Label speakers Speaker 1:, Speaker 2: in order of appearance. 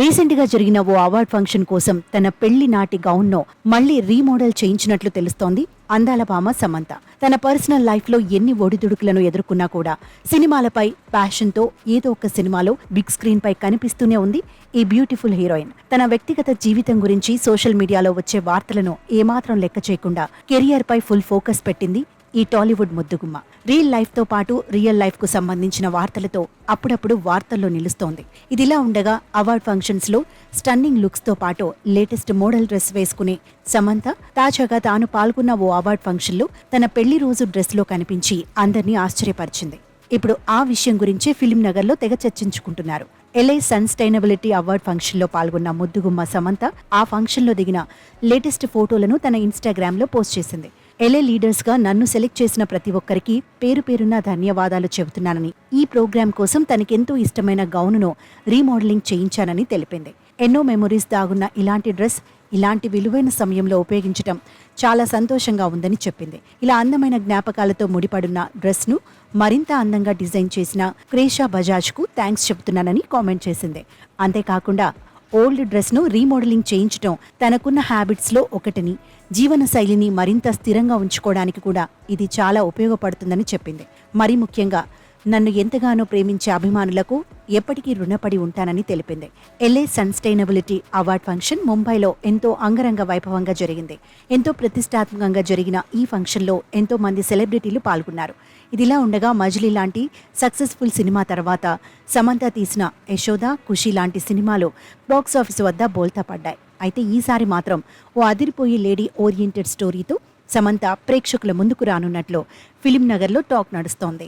Speaker 1: Recent గా జరిగిన ఓ award function కోసం తన పెళ్లి నాటి గౌన్ ను మళ్లీ రీమోడల్ చేయించినట్లు తెలుస్తోంది అందాల భామ సమంత. తన పర్సనల్ లైఫ్ లో ఎన్ని ఒడిదుడుకులను ఎదుర్కొన్నా కూడా సినిమాలపై ప్యాషన్ తో ఏదో ఒక సినిమాలో బిగ్ స్క్రీన్ పై కనిపిస్తూనే ఉంది ఈ బ్యూటిఫుల్ హీరోయిన్. తన వ్యక్తిగత జీవితం గురించి సోషల్ మీడియాలో వచ్చే వార్తలను ఏమాత్రం లెక్క చేయకుండా కెరియర్ పై ఫుల్ ఫోకస్ పెట్టింది ఈ టాలీవుడ్ ముద్దుగుమ్మ. రియల్ లైఫ్ తో పాటు రియల్ లైఫ్ కు సంబంధించిన వార్తలతో అప్పుడప్పుడు వార్తల్లో నిలుస్తోంది. ఇదిలా ఉండగా అవార్డ్ ఫంక్షన్స్ లో స్టన్నింగ్ లుక్స్ తో పాటు లేటెస్ట్ మోడల్ డ్రెస్ వేసుకునే సమంత తాజాగా తాను పాల్గొన్న ఓ అవార్డ్ ఫంక్షన్ లో తన పెళ్లి రోజు డ్రెస్ లో కనిపించి అందరినీ ఆశ్చర్యపరిచింది. ఇప్పుడు ఆ విషయం గురించి ఫిలిం నగర్ లో తెగ చర్చించుకుంటున్నారు. LA సస్టైనబిలిటీ అవార్డ్ ఫంక్షన్ లో పాల్గొన్న ముద్దుగుమ్మ సమంత ఆ ఫంక్షన్ లో దిగిన లేటెస్ట్ ఫోటోలను తన ఇన్స్టాగ్రామ్ లో పోస్ట్ చేసింది. LA లీడర్స్ గా నన్ను సెలెక్ట్ చేసిన ప్రతి ఒక్కరికి పేరు పేరున ధన్యవాదాలు చెబుతున్నానని, ఈ ప్రోగ్రాం కోసం తనకెంతో ఇష్టమైన గౌనును రీమోడలింగ్ చేయించానని తెలిపింది. ఎన్నో మెమొరీస్ దాగున్న ఇలాంటి డ్రెస్ ఇలాంటి విలువైన సమయంలో ఉపయోగించడం చాలా సంతోషంగా ఉందని చెప్పింది. ఇలా అందమైన జ్ఞాపకాలతో ముడిపడున్న డ్రెస్ ను మరింత అందంగా డిజైన్ చేసిన క్రేషా బజాజ్ కు థ్యాంక్స్ చెబుతున్నానని కామెంట్ చేసింది. అంతేకాకుండా ఓల్డ్ డ్రెస్ ను రీమోడలింగ్ చేయించడం తనకున్న హ్యాబిట్స్ లో ఒకటిని, జీవన శైలిని మరింత స్థిరంగా ఉంచుకోవడానికి కూడా ఇది చాలా ఉపయోగపడుతుందని చెప్పింది. మరి ముఖ్యంగా నన్ను ఎంతగానో ప్రేమించే అభిమానులకు ఎప్పటికీ రుణపడి ఉంటానని తెలిపింది. LA సస్టైనబిలిటీ అవార్డ్ ఫంక్షన్ ముంబైలో ఎంతో అంగరంగ వైభవంగా జరిగింది. ఎంతో ప్రతిష్టాత్మకంగా జరిగిన ఈ ఫంక్షన్లో ఎంతో మంది సెలబ్రిటీలు పాల్గొన్నారు. ఇదిలా ఉండగా మజిలీ లాంటి సక్సెస్ఫుల్ సినిమా తర్వాత సమంత తీసిన యశోద, ఖుషి లాంటి సినిమాలు బాక్సాఫీస్ వద్ద బోల్తా పడ్డాయి. అయితే ఈసారి మాత్రం ఓ అదిరిపోయే లేడీ ఓరియంటెడ్ స్టోరీతో సమంత ప్రేక్షకుల ముందుకు రానున్నట్లు ఫిలిం నగర్లో టాక్ నడుస్తోంది.